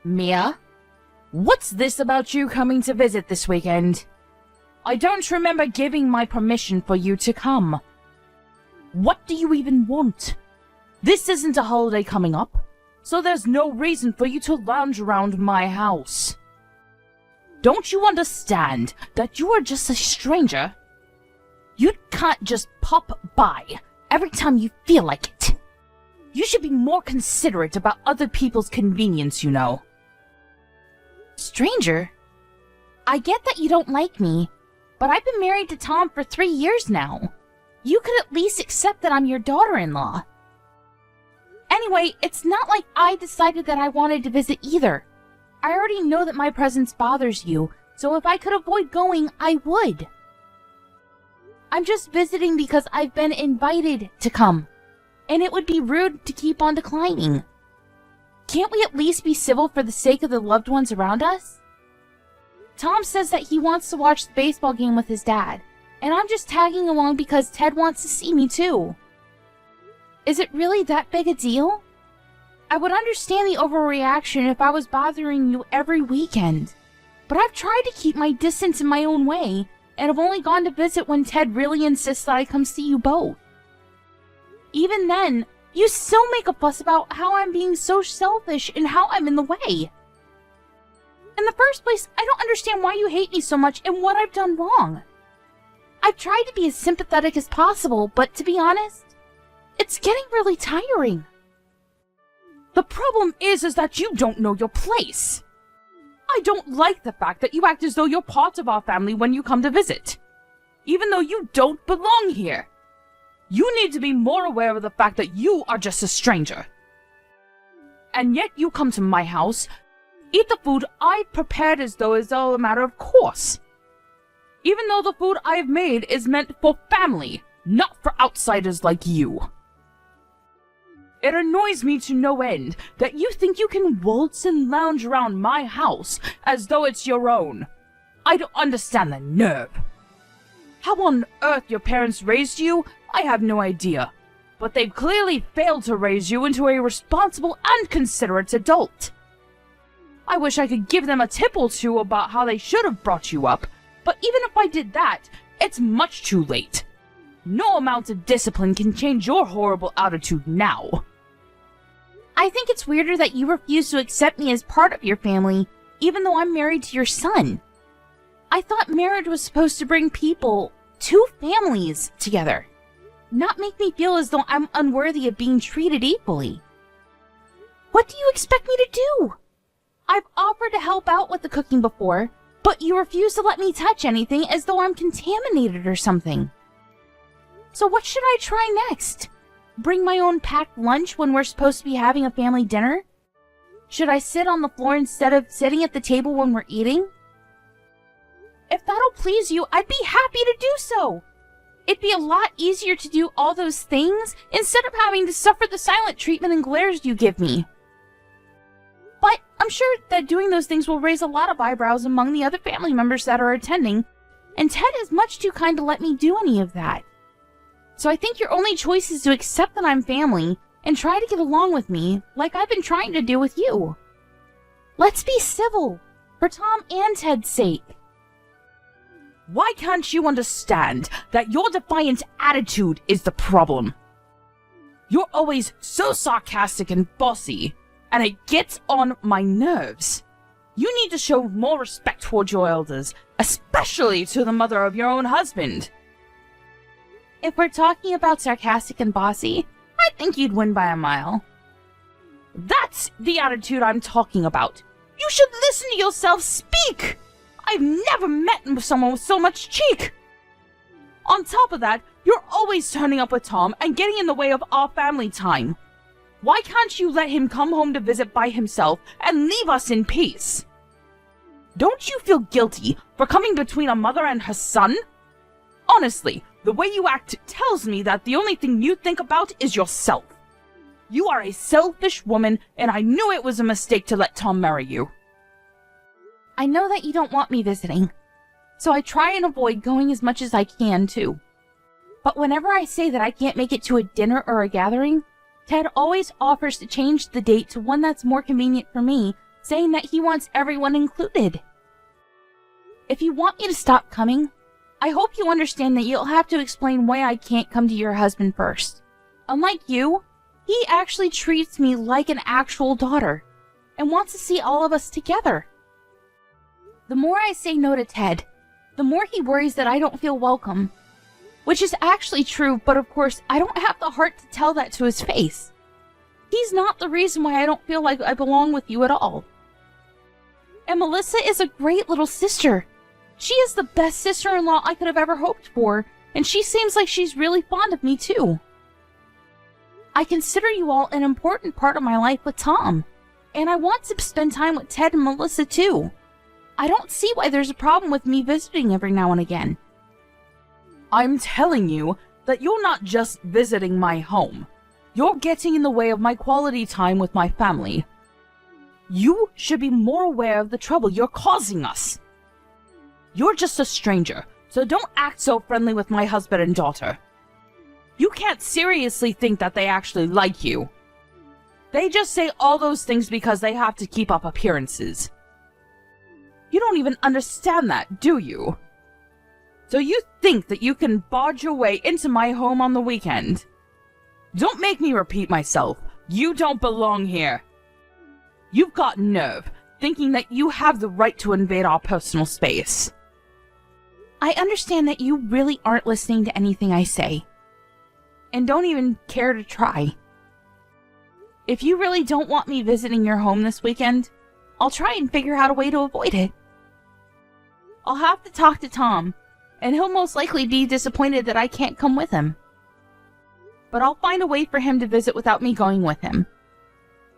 Mia? What's this about you coming to visit this weekend? I don't remember giving my permission for you to come. What do you even want? This isn't a holiday coming up, so there's no reason for you to lounge around my house. Don't you understand that you are just a stranger? You can't just pop by every time you feel like it. You should be more considerate about other people's convenience, you know. Stranger? I get that you don't like me, but I've been married to Tom for 3 years now. You could at least accept that I'm your daughter-in-law. Anyway, it's not like I decided that I wanted to visit either. I already know that my presence bothers you, so if I could avoid going, I would. I'm just visiting because I've been invited to come, and it would be rude to keep on declining. Can't we at least be civil for the sake of the loved ones around us? Tom says that he wants to watch the baseball game with his dad, and I'm just tagging along because Ted wants to see me too. Is it really that big a deal? I would understand the overreaction if I was bothering you every weekend, but I've tried to keep my distance in my own way, and have only gone to visit when Ted really insists that I come see you both. Even then, you still make a fuss about how I'm being so selfish and how I'm in the way. In the first place, I don't understand why you hate me so much and what I've done wrong. I've tried to be as sympathetic as possible, but to be honest, it's getting really tiring. The problem is that you don't know your place. I don't like the fact that you act as though you're part of our family when you come to visit, even though you don't belong here. You need to be more aware of the fact that you are just a stranger. And yet you come to my house, eat the food I've prepared as though it's all a matter of course. Even though the food I've made is meant for family, not for outsiders like you. It annoys me to no end that you think you can waltz and lounge around my house as though it's your own. I don't understand the nerve. How on earth your parents raised you, I have no idea. But they've clearly failed to raise you into a responsible and considerate adult. I wish I could give them a tip or two about how they should have brought you up, but even if I did that, it's much too late. No amount of discipline can change your horrible attitude now. I think it's weirder that you refuse to accept me as part of your family, even though I'm married to your son. I thought marriage was supposed to bring people, two families, together, not make me feel as though I'm unworthy of being treated equally. What do you expect me to do? I've offered to help out with the cooking before, but you refuse to let me touch anything as though I'm contaminated or something. So what should I try next? Bring my own packed lunch when we're supposed to be having a family dinner? Should I sit on the floor instead of sitting at the table when we're eating? If that'll please you, I'd be happy to do so. It'd be a lot easier to do all those things instead of having to suffer the silent treatment and glares you give me. But I'm sure that doing those things will raise a lot of eyebrows among the other family members that are attending, and Ted is much too kind to let me do any of that. So I think your only choice is to accept that I'm family and try to get along with me like I've been trying to do with you. Let's be civil, for Tom and Ted's sake. Why can't you understand that your defiant attitude is the problem? You're always so sarcastic and bossy, and it gets on my nerves. You need to show more respect towards your elders, especially to the mother of your own husband. If we're talking about sarcastic and bossy, I think you'd win by a mile. That's the attitude I'm talking about. You should listen to yourself speak! I've never met someone with so much cheek! On top of that, you're always turning up with Tom and getting in the way of our family time. Why can't you let him come home to visit by himself and leave us in peace? Don't you feel guilty for coming between a mother and her son? Honestly, the way you act tells me that the only thing you think about is yourself. You are a selfish woman, and I knew it was a mistake to let Tom marry you. I know that you don't want me visiting, so I try and avoid going as much as I can, too. But whenever I say that I can't make it to a dinner or a gathering, Ted always offers to change the date to one that's more convenient for me saying that he wants everyone included. If you want me to stop coming, I hope you understand that you'll have to explain why I can't come to your husband first. Unlike you, he actually treats me like an actual daughter and wants to see all of us together. The more I say no to Ted, the more he worries that I don't feel welcome. Which is actually true, but of course, I don't have the heart to tell that to his face. He's not the reason why I don't feel like I belong with you at all. And Melissa is a great little sister. She is the best sister-in-law I could have ever hoped for, and she seems like she's really fond of me too. I consider you all an important part of my life with Tom, and I want to spend time with Ted and Melissa too. I don't see why there's a problem with me visiting every now and again. I'm telling you that you're not just visiting my home. You're getting in the way of my quality time with my family. You should be more aware of the trouble you're causing us. You're just a stranger, so don't act so friendly with my husband and daughter. You can't seriously think that they actually like you. They just say all those things because they have to keep up appearances. You don't even understand that, do you? So you think that you can barge your way into my home on the weekend? Don't make me repeat myself. You don't belong here. You've got nerve, thinking that you have the right to invade our personal space. I understand that you really aren't listening to anything I say, and don't even care to try. If you really don't want me visiting your home this weekend, I'll try and figure out a way to avoid it. I'll have to talk to Tom, and he'll most likely be disappointed that I can't come with him. But I'll find a way for him to visit without me going with him.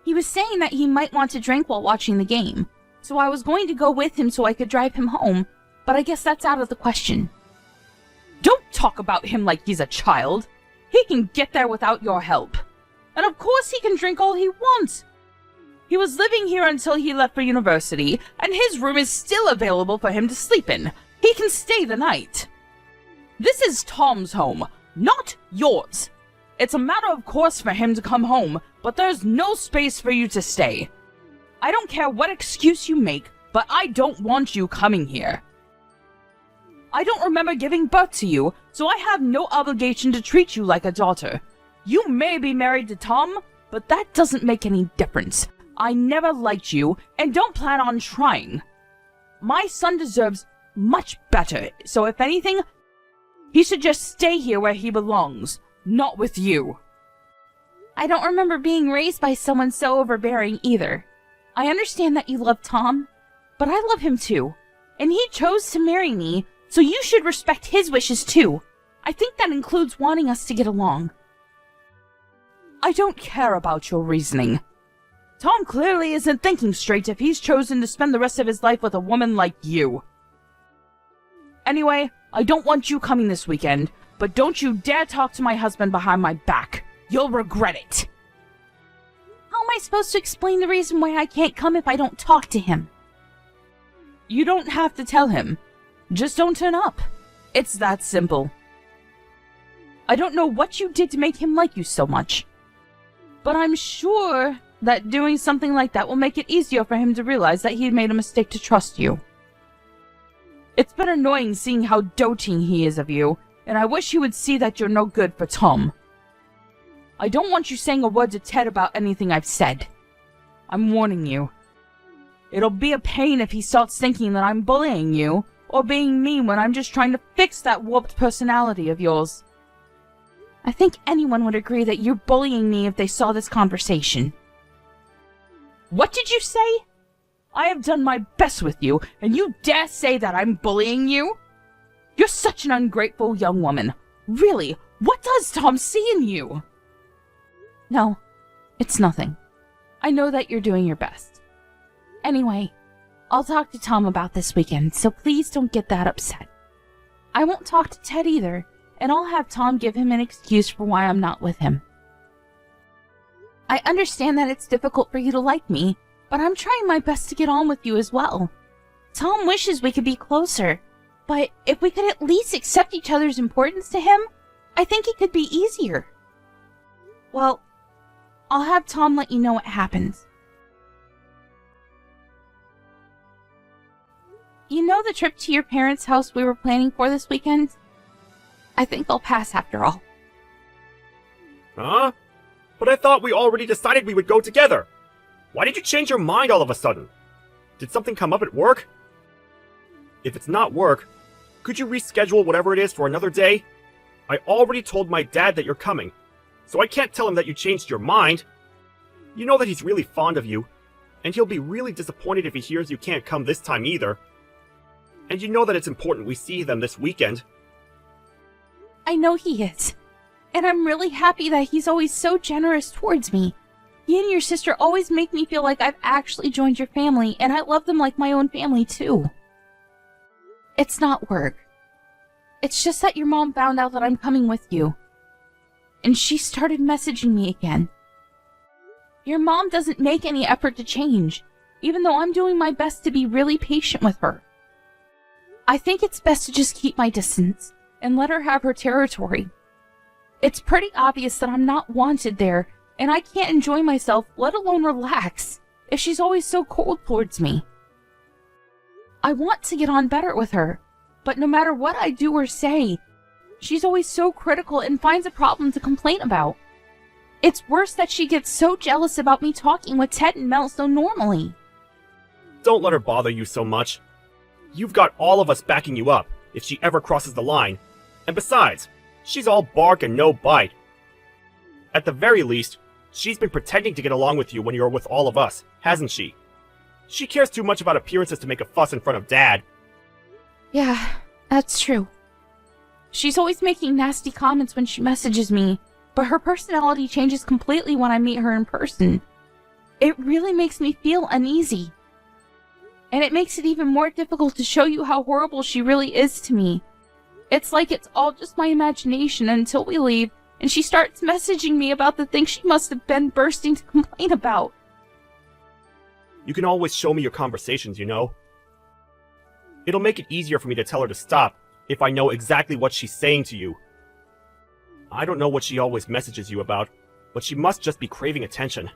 He was saying that he might want to drink while watching the game, so I was going to go with him so I could drive him home, but I guess that's out of the question. Don't talk about him like he's a child. He can get there without your help. And of course he can drink all he wants. He was living here until he left for university, and his room is still available for him to sleep in. He can stay the night. This is Tom's home, not yours. It's a matter of course for him to come home, but there's no space for you to stay. I don't care what excuse you make, but I don't want you coming here. I don't remember giving birth to you, so I have no obligation to treat you like a daughter. You may be married to Tom, but that doesn't make any difference. I never liked you, and don't plan on trying. My son deserves much better, so if anything, he should just stay here where he belongs, not with you. I don't remember being raised by someone so overbearing either. I understand that you love Tom, but I love him too, and he chose to marry me, so you should respect his wishes too. I think that includes wanting us to get along. I don't care about your reasoning. Tom clearly isn't thinking straight if he's chosen to spend the rest of his life with a woman like you. Anyway, I don't want you coming this weekend, but don't you dare talk to my husband behind my back. You'll regret it. How am I supposed to explain the reason why I can't come if I don't talk to him? You don't have to tell him. Just don't turn up. It's that simple. I don't know what you did to make him like you so much, but I'm sure that doing something like that will make it easier for him to realize that he made a mistake to trust you. It's been annoying seeing how doting he is of you, and I wish he would see that you're no good for Tom. I don't want you saying a word to Ted about anything I've said. I'm warning you. It'll be a pain if he starts thinking that I'm bullying you, or being mean when I'm just trying to fix that warped personality of yours. I think anyone would agree that you're bullying me if they saw this conversation. What did you say? I have done my best with you, and you dare say that I'm bullying you? You're such an ungrateful young woman. Really, what does Tom see in you? No, it's nothing. I know that you're doing your best. Anyway, I'll talk to Tom about this weekend, so please don't get that upset. I won't talk to Ted either, and I'll have Tom give him an excuse for why I'm not with him. I understand that it's difficult for you to like me, but I'm trying my best to get on with you as well. Tom wishes we could be closer, but if we could at least accept each other's importance to him, I think it could be easier. Well, I'll have Tom let you know what happens. You know the trip to your parents' house we were planning for this weekend? I think I'll pass after all. Huh? But I thought we already decided we would go together. Why did you change your mind all of a sudden? Did something come up at work? If it's not work, could you reschedule whatever it is for another day? I already told my dad that you're coming, so I can't tell him that you changed your mind. You know that he's really fond of you, and he'll be really disappointed if he hears you can't come this time either. And you know that it's important we see them this weekend. I know he is. And I'm really happy that he's always so generous towards me. You and your sister always make me feel like I've actually joined your family, and I love them like my own family too. It's not work. It's just that your mom found out that I'm coming with you. And she started messaging me again. Your mom doesn't make any effort to change, even though I'm doing my best to be really patient with her. I think it's best to just keep my distance and let her have her territory. It's pretty obvious that I'm not wanted there, and I can't enjoy myself, let alone relax, if she's always so cold towards me. I want to get on better with her, but no matter what I do or say, she's always so critical and finds a problem to complain about. It's worse that she gets so jealous about me talking with Ted and Mel so normally. Don't let her bother you so much. You've got all of us backing you up if she ever crosses the line. And besides, she's all bark and no bite. At the very least, she's been pretending to get along with you when you're with all of us, hasn't she? She cares too much about appearances to make a fuss in front of Dad. Yeah, that's true. She's always making nasty comments when she messages me, but her personality changes completely when I meet her in person. It really makes me feel uneasy. And it makes it even more difficult to show you how horrible she really is to me. It's like it's all just my imagination until we leave, and she starts messaging me about the things she must have been bursting to complain about. You can always show me your conversations, you know? It'll make it easier for me to tell her to stop if I know exactly what she's saying to you. I don't know what she always messages you about, but she must just be craving attention.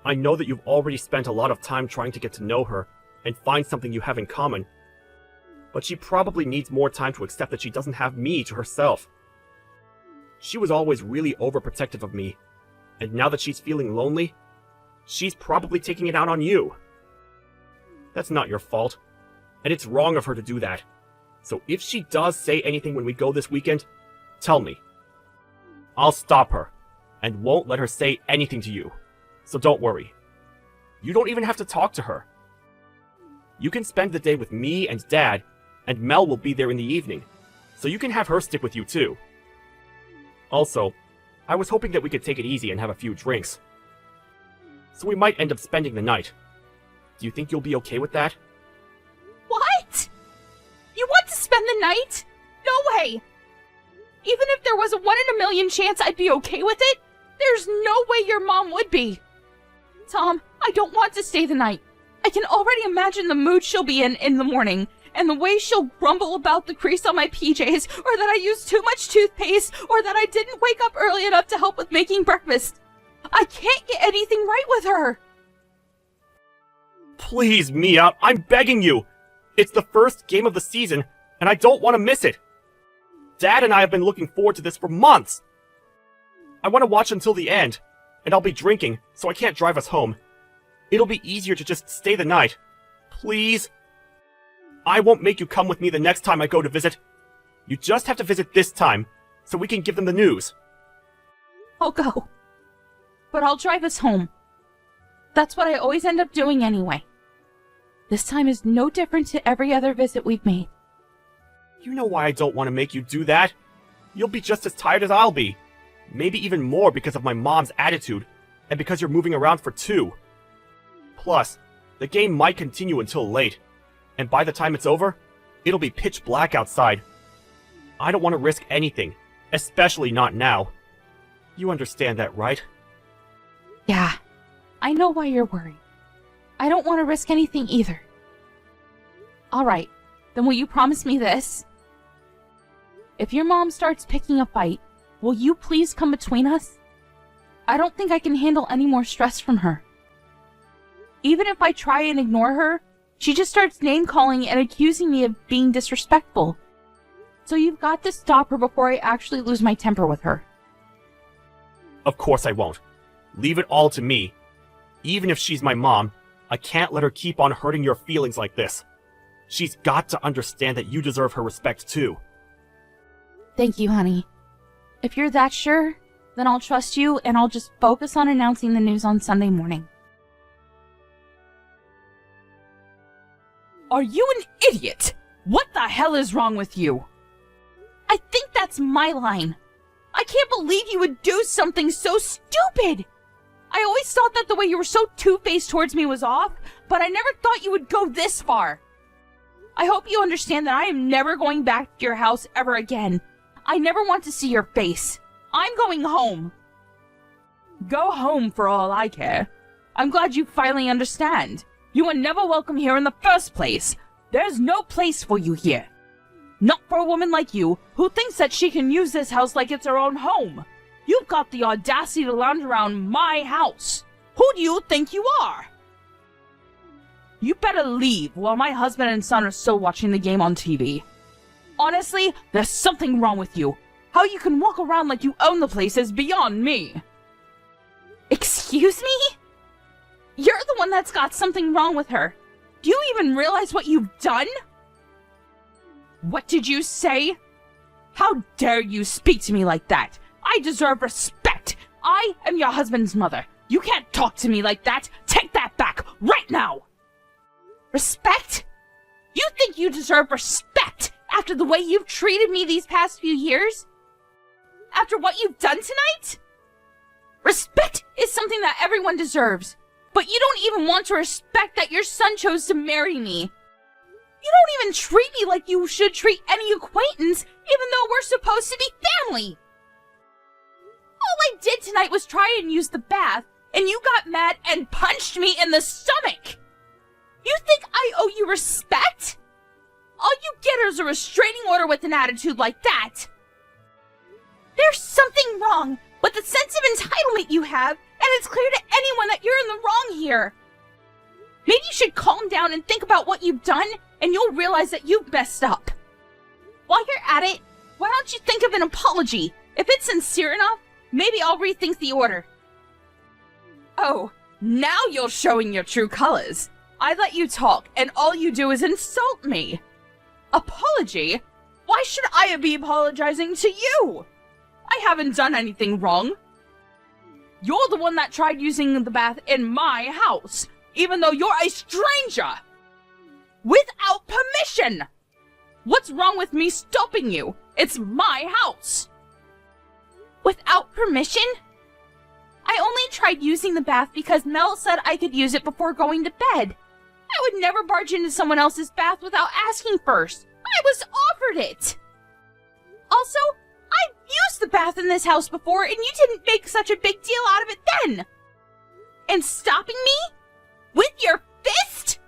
I know that you've already spent a lot of time trying to get to know her and find something you have in common, but she probably needs more time to accept that she doesn't have me to herself. She was always really overprotective of me, and now that she's feeling lonely, she's probably taking it out on you. That's not your fault, and it's wrong of her to do that. So if she does say anything when we go this weekend, tell me. I'll stop her, and won't let her say anything to you. So don't worry. You don't even have to talk to her. You can spend the day with me and Dad, and Mel will be there in the evening, so you can have her stick with you too. Also, I was hoping that we could take it easy and have a few drinks. So we might end up spending the night. Do you think you'll be okay with that? What? You want to spend the night? No way! Even if there was a 1 in a million chance I'd be okay with it, there's no way your mom would be. Tom, I don't want to stay the night. I can already imagine the mood she'll be in the morning, and the way she'll grumble about the crease on my PJs, or that I used too much toothpaste, or that I didn't wake up early enough to help with making breakfast. I can't get anything right with her. Please, Mia, I'm begging you. It's the first game of the season, and I don't want to miss it. Dad and I have been looking forward to this for months. I want to watch until the end, and I'll be drinking, so I can't drive us home. It'll be easier to just stay the night. Please? I won't make you come with me the next time I go to visit. You just have to visit this time, so we can give them the news. I'll go. But I'll drive us home. That's what I always end up doing anyway. This time is no different to every other visit we've made. You know why I don't want to make you do that. You'll be just as tired as I'll be. Maybe even more because of my mom's attitude, and because you're moving around for 2. Plus, the game might continue until late, and by the time it's over, it'll be pitch black outside. I don't want to risk anything, especially not now. You understand that, right? Yeah, I know why you're worried. I don't want to risk anything either. Alright, then will you promise me this? If your mom starts picking a fight, will you please come between us? I don't think I can handle any more stress from her. Even if I try and ignore her, She just starts name-calling and accusing me of being disrespectful. So you've got to stop her before I actually lose my temper with her. Of course I won't. Leave it all to me. Even if she's my mom, I can't let her keep on hurting your feelings like this. She's got to understand that you deserve her respect too. Thank you, honey. If you're that sure, then I'll trust you and I'll just focus on announcing the news on Sunday morning. Are you an idiot? What the hell is wrong with you? I think that's my line. I can't believe you would do something so stupid. I always thought that the way you were so two-faced towards me was off, but I never thought you would go this far. I hope you understand that I am never going back to your house ever again. I never want to see your face. I'm going home. Go home for all I care. I'm glad you finally understand. You were never welcome here in the first place. There's no place for you here. Not for a woman like you, who thinks that she can use this house like it's her own home. You've got the audacity to lounge around my house. Who do you think you are? You better leave while my husband and son are still watching the game on TV. Honestly, there's something wrong with you. How you can walk around like you own the place is beyond me. Excuse me? You're the one that's got something wrong with her. Do you even realize what you've done? What did you say? How dare you speak to me like that? I deserve respect. I am your husband's mother. You can't talk to me like that. Take that back right now. Respect? You think you deserve respect after the way you've treated me these past few years? After what you've done tonight? Respect is something that everyone deserves, but you don't even want to respect that your son chose to marry me. You don't even treat me like you should treat any acquaintance, even though we're supposed to be family. All I did tonight was try and use the bath, and you got mad and punched me in the stomach. You think I owe you respect? All you get is a restraining order with an attitude like that. There's something wrong with the sense of entitlement you have, and it's clear to anyone that you're in the wrong here. Maybe you should calm down and think about what you've done, and you'll realize that you've messed up. While you're at it, why don't you think of an apology? If it's sincere enough, maybe I'll rethink the order. Oh, now you're showing your true colors. I let you talk, and all you do is insult me. Apology? Why should I be apologizing to you? I haven't done anything wrong. You're the one that tried using the bath in my house, even though you're a stranger. Without permission! What's wrong with me stopping you? It's my house. Without permission? I only tried using the bath because Mel said I could use it before going to bed. I would never barge into someone else's bath without asking first. I was offered it. Also, I've used the bath in this house before and you didn't make such a big deal out of it then. And stopping me? With your fist?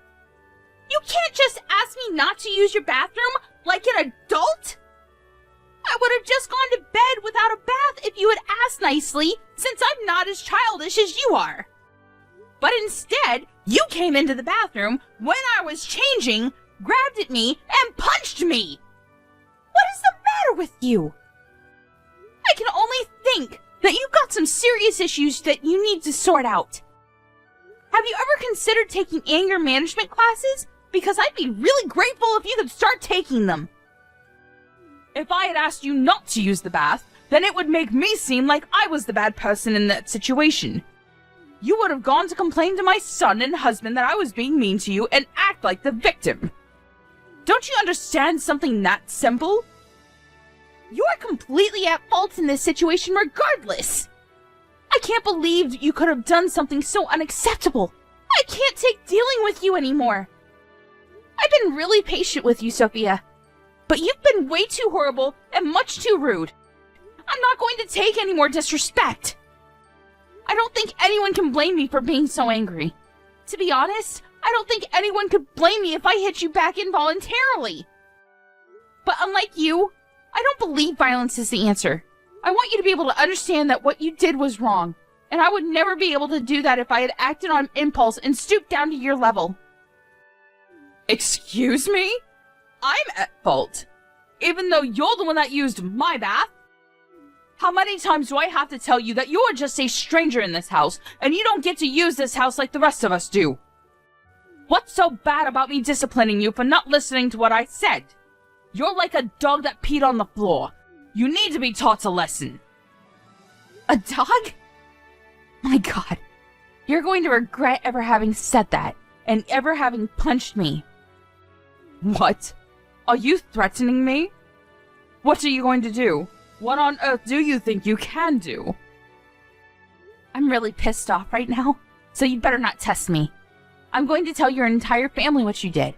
You can't just ask me not to use your bathroom like an adult? I would have just gone to bed without a bath if you had asked nicely, since I'm not as childish as you are. But instead, you came into the bathroom when I was changing, grabbed at me, and punched me. What is the matter with you? I can only think that you've got some serious issues that you need to sort out. Have you ever considered taking anger management classes? Because I'd be really grateful if you could start taking them. If I had asked you not to use the bath, then it would make me seem like I was the bad person in that situation. You would have gone to complain to my son and husband that I was being mean to you and act like the victim. Don't you understand something that simple? You're completely at fault in this situation regardless. I can't believe you could have done something so unacceptable. I can't take dealing with you anymore. I've been really patient with you, Sophia. But you've been way too horrible and much too rude. I'm not going to take any more disrespect. I don't think anyone can blame me for being so angry. To be honest, I don't think anyone could blame me if I hit you back involuntarily. But unlike you, I don't believe violence is the answer. I want you to be able to understand that what you did was wrong, and I would never be able to do that if I had acted on impulse and stooped down to your level. Excuse me? I'm at fault. Even though you're the one that used my bath? How many times do I have to tell you that you are just a stranger in this house, and you don't get to use this house like the rest of us do? What's so bad about me disciplining you for not listening to what I said? You're like a dog that peed on the floor. You need to be taught a lesson. A dog? My God. You're going to regret ever having said that, and ever having punched me. What? Are you threatening me? What are you going to do? What on earth do you think you can do? I'm really pissed off right now, so you'd better not test me. I'm going to tell your entire family what you did.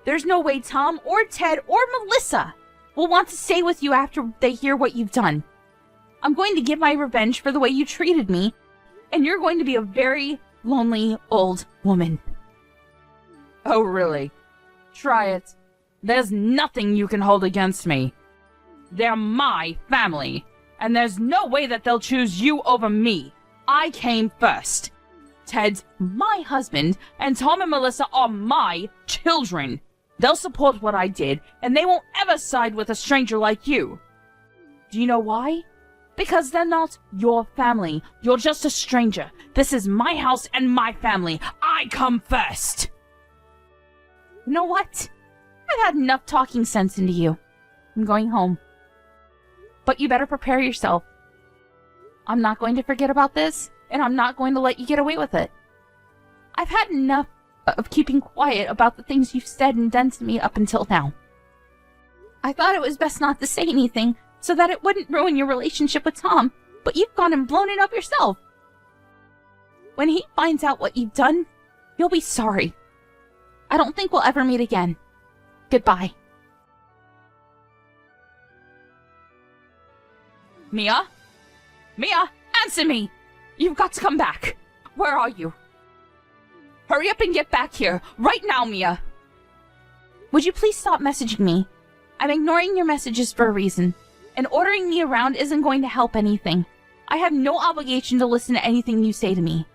There's no way Tom or Ted or Melissa will want to stay with you after they hear what you've done. I'm going to get my revenge for the way you treated me, and you're going to be a very lonely old woman. Oh, really? Try it. There's nothing you can hold against me. They're my family, and there's no way that they'll choose you over me. I came first. Ted's my husband, and Tom and Melissa are my children. They'll support what I did, and they won't ever side with a stranger like you. Do you know why? Because they're not your family. You're just a stranger. This is my house and my family. I come first. You know what? I've had enough talking sense into you. I'm going home. But you better prepare yourself. I'm not going to forget about this, and I'm not going to let you get away with it. I've had enough of keeping quiet about the things you've said and done to me up until now. I thought it was best not to say anything so that it wouldn't ruin your relationship with Tom, but you've gone and blown it up yourself. When he finds out what you've done, you'll be sorry. I don't think we'll ever meet again. Goodbye. Mia? Mia, answer me! You've got to come back. Where are you? Hurry up and get back here, right now, Mia! Would you please stop messaging me? I'm ignoring your messages for a reason, and ordering me around isn't going to help anything. I have no obligation to listen to anything you say to me.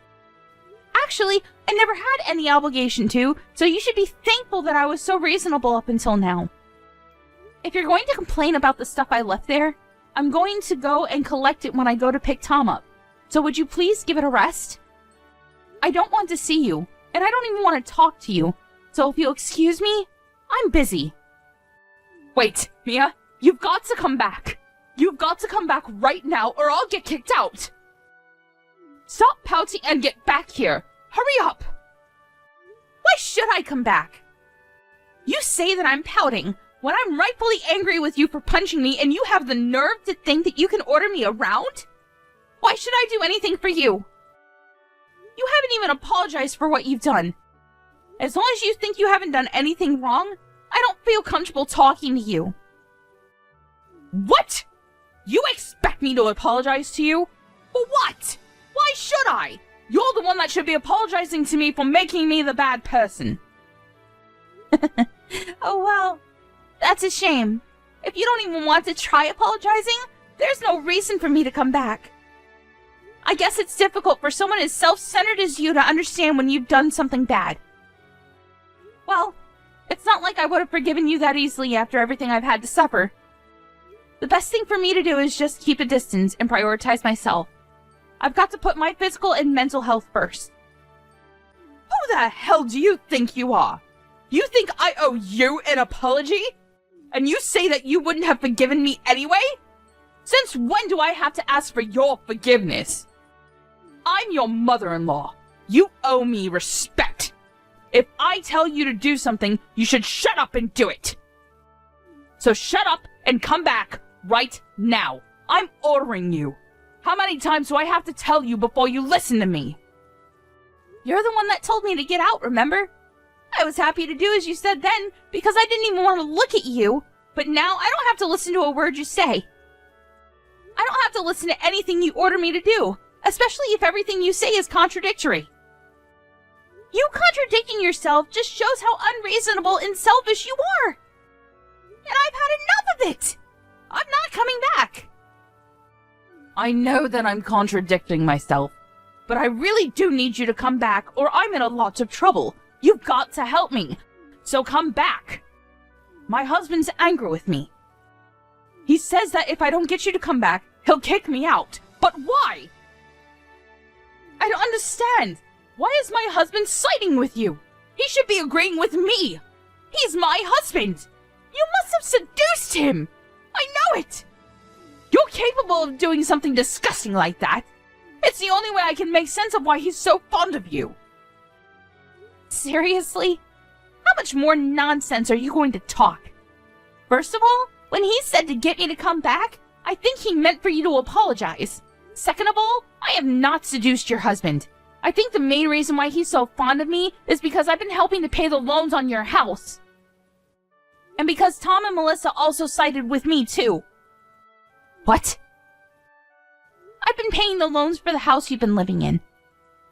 Actually, I never had any obligation to, so you should be thankful that I was so reasonable up until now. If you're going to complain about the stuff I left there, I'm going to go and collect it when I go to pick Tom up. So would you please give it a rest? I don't want to see you, and I don't even want to talk to you. So if you'll excuse me, I'm busy. Wait, Mia, you've got to come back. You've got to come back right now, or I'll get kicked out. Stop pouting and get back here. Hurry up. Why should I come back? You say that I'm pouting when I'm rightfully angry with you for punching me, and you have the nerve to think that you can order me around? Why should I do anything for you? You haven't even apologized for what you've done. As long as you think you haven't done anything wrong, I don't feel comfortable talking to you. What? You expect me to apologize to you? For what? Why should I? You're the one that should be apologizing to me for making me the bad person. Oh well, that's a shame. If you don't even want to try apologizing, there's no reason for me to come back. I guess it's difficult for someone as self-centered as you to understand when you've done something bad. Well, it's not like I would have forgiven you that easily after everything I've had to suffer. The best thing for me to do is just keep a distance and prioritize myself. I've got to put my physical and mental health first. Who the hell do you think you are? You think I owe you an apology? And you say that you wouldn't have forgiven me anyway? Since when do I have to ask for your forgiveness? I'm your mother-in-law. You owe me respect. If I tell you to do something, you should shut up and do it. So shut up and come back right now. I'm ordering you. How many times do I have to tell you before you listen to me? You're the one that told me to get out, remember? I was happy to do as you said then because I didn't even want to look at you, but now I don't have to listen to a word you say. I don't have to listen to anything you order me to do, especially if everything you say is contradictory. You contradicting yourself just shows how unreasonable and selfish you are. And I've had enough of it. I'm not coming back. I know that I'm contradicting myself, but I really do need you to come back or I'm in a lot of trouble. You've got to help me. So come back. My husband's angry with me. He says that if I don't get you to come back, he'll kick me out. But why? I don't understand. Why is my husband siding with you? He should be agreeing with me. He's my husband. You must have seduced him. I know it. You're capable of doing something disgusting like that. It's the only way I can make sense of why he's so fond of you. Seriously? How much more nonsense are you going to talk? First of all, when he said to get me to come back, I think he meant for you to apologize. Second of all, I have not seduced your husband. I think the main reason why he's so fond of me is because I've been helping to pay the loans on your house. And because Tom and Melissa also sided with me too. What? I've been paying the loans for the house you've been living in.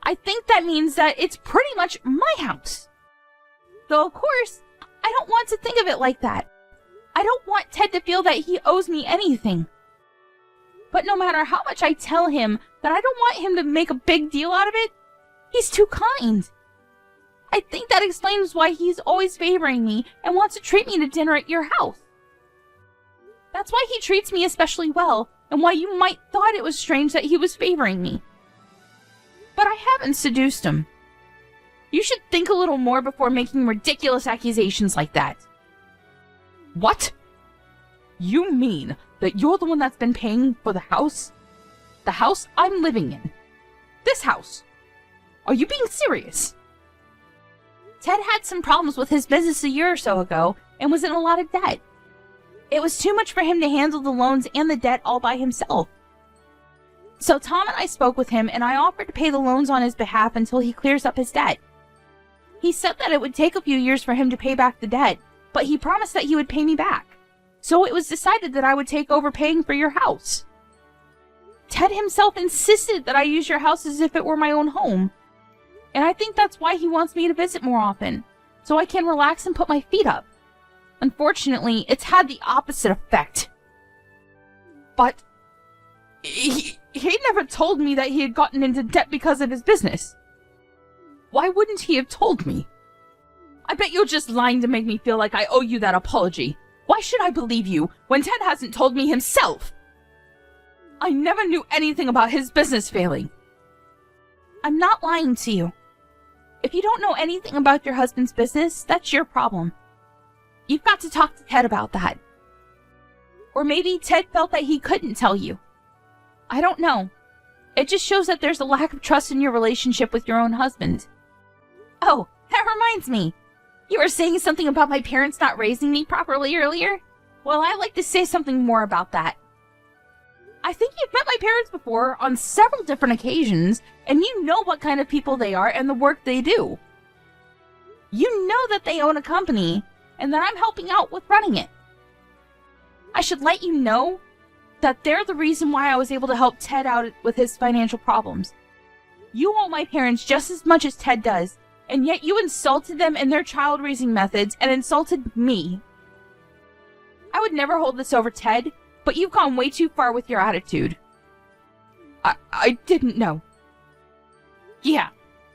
I think that means that it's pretty much my house. Though, of course, I don't want to think of it like that. I don't want Ted to feel that he owes me anything. But no matter how much I tell him that I don't want him to make a big deal out of it, he's too kind. I think that explains why he's always favoring me and wants to treat me to dinner at your house. That's why he treats me especially well, and why you might thought it was strange that he was favoring me. But I haven't seduced him. You should think a little more before making ridiculous accusations like that. What? You mean that you're the one that's been paying for the house? The house I'm living in? This house? Are you being serious? Ted had some problems with his business a year or so ago and was in a lot of debt. It was too much for him to handle the loans and the debt all by himself. So Tom and I spoke with him and I offered to pay the loans on his behalf until he clears up his debt. He said that it would take a few years for him to pay back the debt, but he promised that he would pay me back. So it was decided that I would take over paying for your house. Ted himself insisted that I use your house as if it were my own home. And I think that's why he wants me to visit more often, so I can relax and put my feet up. Unfortunately, it's had the opposite effect. But he never told me that he had gotten into debt because of his business. Why wouldn't he have told me? I bet you're just lying to make me feel like I owe you that apology. Why should I believe you when Ted hasn't told me himself? I never knew anything about his business failing. I'm not lying to you. If you don't know anything about your husband's business, that's your problem. You've got to talk to Ted about that. Or maybe Ted felt that he couldn't tell you. I don't know. It just shows that there's a lack of trust in your relationship with your own husband. Oh, that reminds me. You were saying something about my parents not raising me properly earlier? Well, I'd like to say something more about that. I think you've met my parents before on several different occasions, and you know what kind of people they are and the work they do. You know that they own a company, and that I'm helping out with running it. I should let you know that they're the reason why I was able to help Ted out with his financial problems. You owe my parents just as much as Ted does, and yet you insulted them in their child-raising methods and insulted me. I would never hold this over Ted, but you've gone way too far with your attitude. I didn't know. Yeah,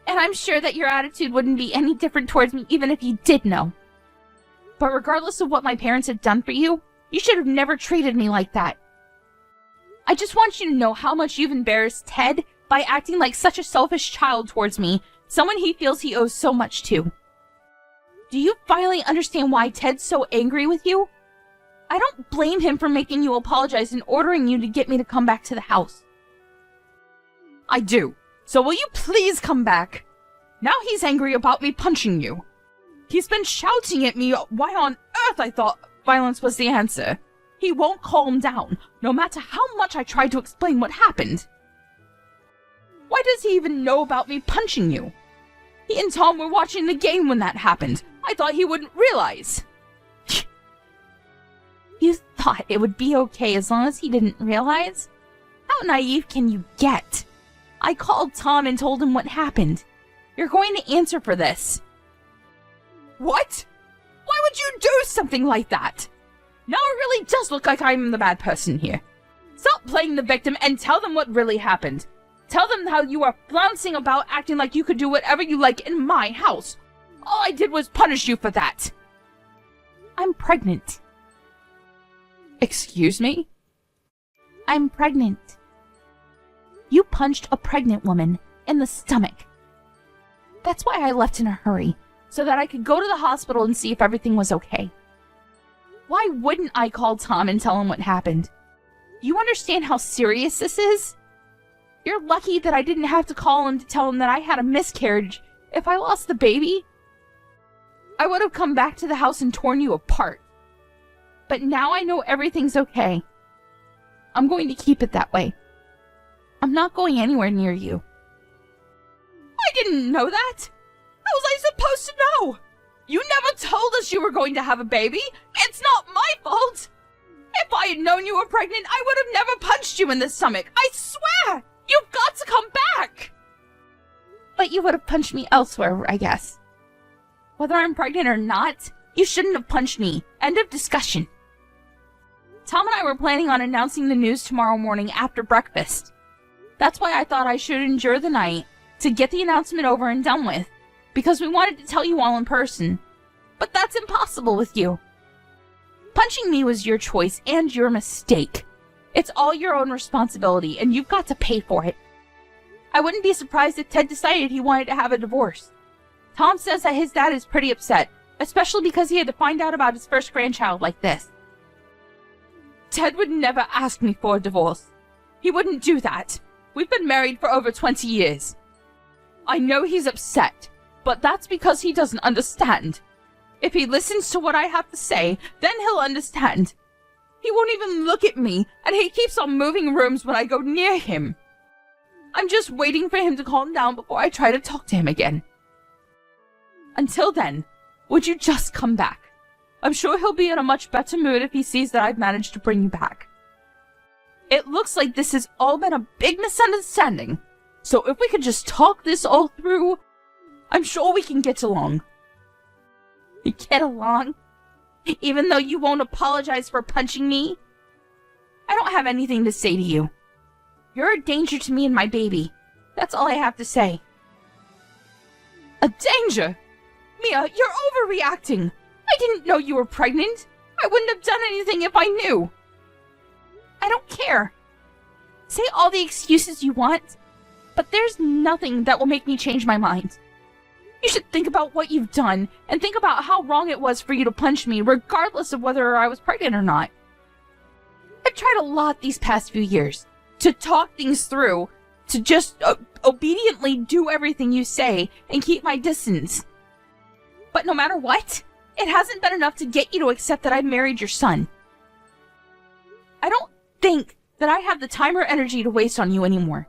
and I'm sure that your attitude wouldn't be any different towards me even if you did know. But regardless of what my parents had done for you, you should have never treated me like that. I just want you to know how much you've embarrassed Ted by acting like such a selfish child towards me, someone he feels he owes so much to. Do you finally understand why Ted's so angry with you? I don't blame him for making you apologize and ordering you to get me to come back to the house. I do. So will you please come back? Now he's angry about me punching you. He's been shouting at me why on earth I thought violence was the answer. He won't calm down, no matter how much I try to explain what happened. Why does he even know about me punching you? He and Tom were watching the game when that happened. I thought he wouldn't realize. You thought it would be okay as long as he didn't realize? How naive can you get? I called Tom and told him what happened. You're going to answer for this. What? Why would you do something like that? Now it really does look like I'm the bad person here. Stop playing the victim and tell them what really happened. Tell them how you are flouncing about acting like you could do whatever you like in my house. All I did was punish you for that. I'm pregnant. Excuse me? I'm pregnant. You punched a pregnant woman in the stomach. That's why I left in a hurry, so that I could go to the hospital and see if everything was okay. Why wouldn't I call Tom and tell him what happened? You understand how serious this is? You're lucky that I didn't have to call him to tell him that I had a miscarriage. If I lost the baby, I would have come back to the house and torn you apart. But now I know everything's okay. I'm going to keep it that way. I'm not going anywhere near you. I didn't know that. How was I supposed to know? You never told us you were going to have a baby. It's not my fault. If I had known you were pregnant, I would have never punched you in the stomach. I swear! You've got to come back! But you would have punched me elsewhere, I guess. Whether I'm pregnant or not, you shouldn't have punched me. End of discussion. Tom and I were planning on announcing the news tomorrow morning after breakfast. That's why I thought I should endure the night to get the announcement over and done with, because we wanted to tell you all in person. But that's impossible with you. Punching me was your choice and your mistake. It's all your own responsibility, and you've got to pay for it. I wouldn't be surprised if Ted decided he wanted to have a divorce. Tom says that his dad is pretty upset, especially because he had to find out about his first grandchild like this. Ted would never ask me for a divorce. He wouldn't do that. We've been married for over 20 years. I know he's upset, but that's because he doesn't understand. If he listens to what I have to say, then he'll understand. He won't even look at me, and he keeps on moving rooms when I go near him. I'm just waiting for him to calm down before I try to talk to him again. Until then, would you just come back? I'm sure he'll be in a much better mood if he sees that I've managed to bring you back. It looks like this has all been a big misunderstanding, so if we could just talk this all through, I'm sure we can get along. Get along? Even though you won't apologize for punching me? I don't have anything to say to you. You're a danger to me and my baby. That's all I have to say. A danger? Mia, you're overreacting. I didn't know you were pregnant. I wouldn't have done anything if I knew. I don't care. Say all the excuses you want, but there's nothing that will make me change my mind. You should think about what you've done, and think about how wrong it was for you to punch me, regardless of whether I was pregnant or not. I've tried a lot these past few years to talk things through, to just obediently do everything you say and keep my distance. But no matter what, it hasn't been enough to get you to accept that I married your son. I don't think that I have the time or energy to waste on you anymore.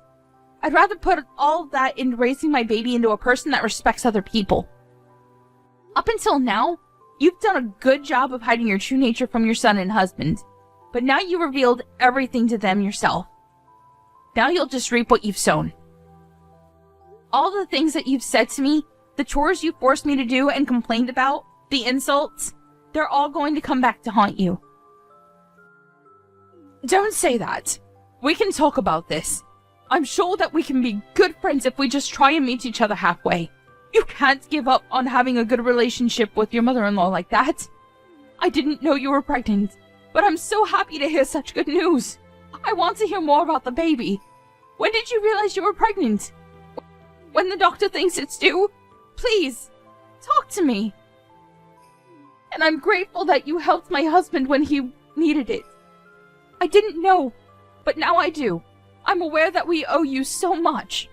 I'd rather put all of that into raising my baby into a person that respects other people. Up until now, you've done a good job of hiding your true nature from your son and husband, but now you revealed everything to them yourself. Now you'll just reap what you've sown. All the things that you've said to me, the chores you forced me to do and complained about, the insults, they're all going to come back to haunt you. Don't say that. We can talk about this. I'm sure that we can be good friends if we just try and meet each other halfway. You can't give up on having a good relationship with your mother-in-law like that. I didn't know you were pregnant, but I'm so happy to hear such good news. I want to hear more about the baby. When did you realize you were pregnant? When the doctor thinks it's due? Please, talk to me. And I'm grateful that you helped my husband when he needed it. I didn't know, but now I do. I'm aware that we owe you so much.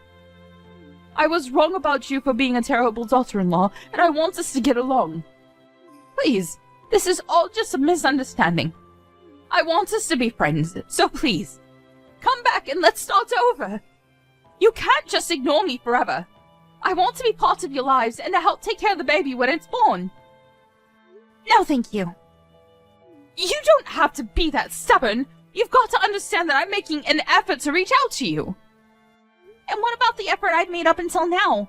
I was wrong about you for being a terrible daughter-in-law, and I want us to get along. Please, this is all just a misunderstanding. I want us to be friends, so please, come back and let's start over. You can't just ignore me forever. I want to be part of your lives and to help take care of the baby when it's born. No, thank you. You don't have to be that stubborn. You've got to understand that I'm making an effort to reach out to you. And what about the effort I'd made up until now?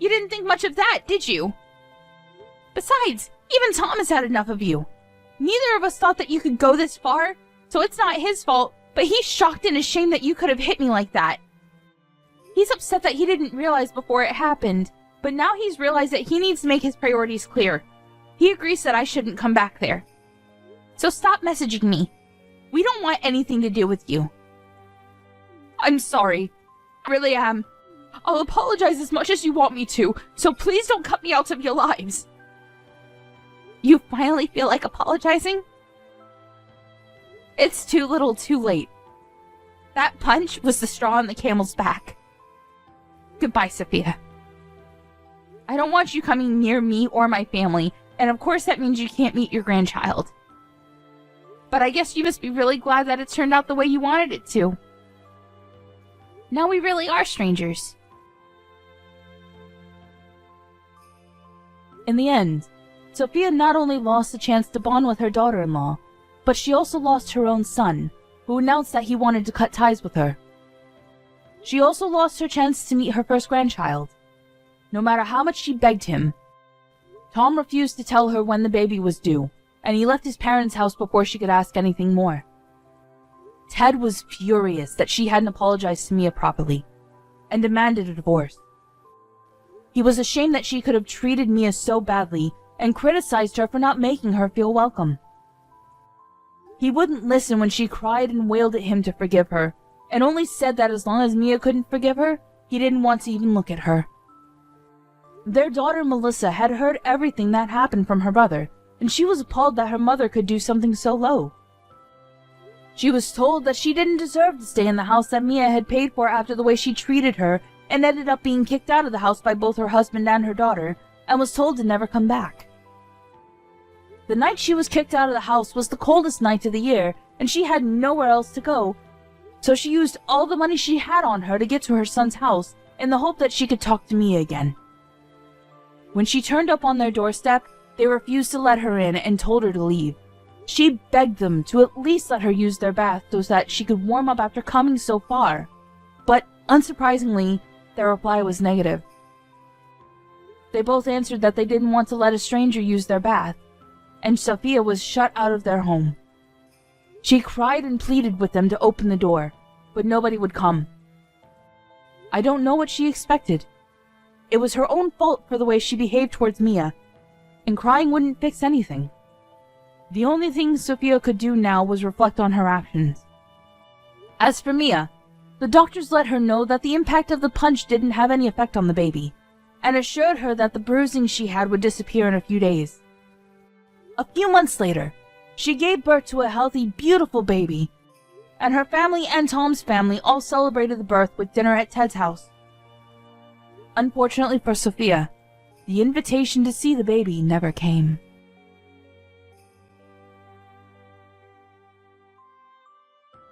You didn't think much of that, did you? Besides, even Tom has had enough of you. Neither of us thought that you could go this far, so it's not his fault, but he's shocked and ashamed that you could have hit me like that. He's upset that he didn't realize before it happened But now he's realized that he needs to make his priorities clear. He agrees that I shouldn't come back there. So stop messaging me. We don't want anything to do with you. I'm sorry. I really am. I'll apologize as much as you want me to, so please don't cut me out of your lives. You finally feel like apologizing? It's too little too late. That punch was the straw on the camel's back. Goodbye, Sophia. I don't want you coming near me or my family, and of course that means you can't meet your grandchild. But I guess you must be really glad that it turned out the way you wanted it to. Now we really are strangers. In the end, Sophia not only lost the chance to bond with her daughter-in-law, but she also lost her own son, who announced that he wanted to cut ties with her. She also lost her chance to meet her first grandchild. No matter how much she begged him, Tom refused to tell her when the baby was due, and he left his parents' house before she could ask anything more. Ted was furious that she hadn't apologized to Mia properly, and demanded a divorce. He was ashamed that she could have treated Mia so badly, and criticized her for not making her feel welcome. He wouldn't listen when she cried and wailed at him to forgive her, and only said that as long as Mia couldn't forgive her, he didn't want to even look at her. Their daughter Melissa had heard everything that happened from her brother, and she was appalled that her mother could do something so low. She was told that she didn't deserve to stay in the house that Mia had paid for after the way she treated her, and ended up being kicked out of the house by both her husband and her daughter, and was told to never come back. The night she was kicked out of the house was the coldest night of the year, and she had nowhere else to go, so she used all the money she had on her to get to her son's house in the hope that she could talk to Mia again. When she turned up on their doorstep, they refused to let her in and told her to leave. She begged them to at least let her use their bath so that she could warm up after coming so far, but unsurprisingly, their reply was negative. They both answered that they didn't want to let a stranger use their bath, and Sophia was shut out of their home. She cried and pleaded with them to open the door, but nobody would come. I don't know what she expected. It was her own fault for the way she behaved towards Mia, and crying wouldn't fix anything. The only thing Sophia could do now was reflect on her actions. As for Mia, the doctors let her know that the impact of the punch didn't have any effect on the baby, and assured her that the bruising she had would disappear in a few days. A few months later, she gave birth to a healthy, beautiful baby, and her family and Tom's family all celebrated the birth with dinner at Ted's house. Unfortunately for Sophia, the invitation to see the baby never came.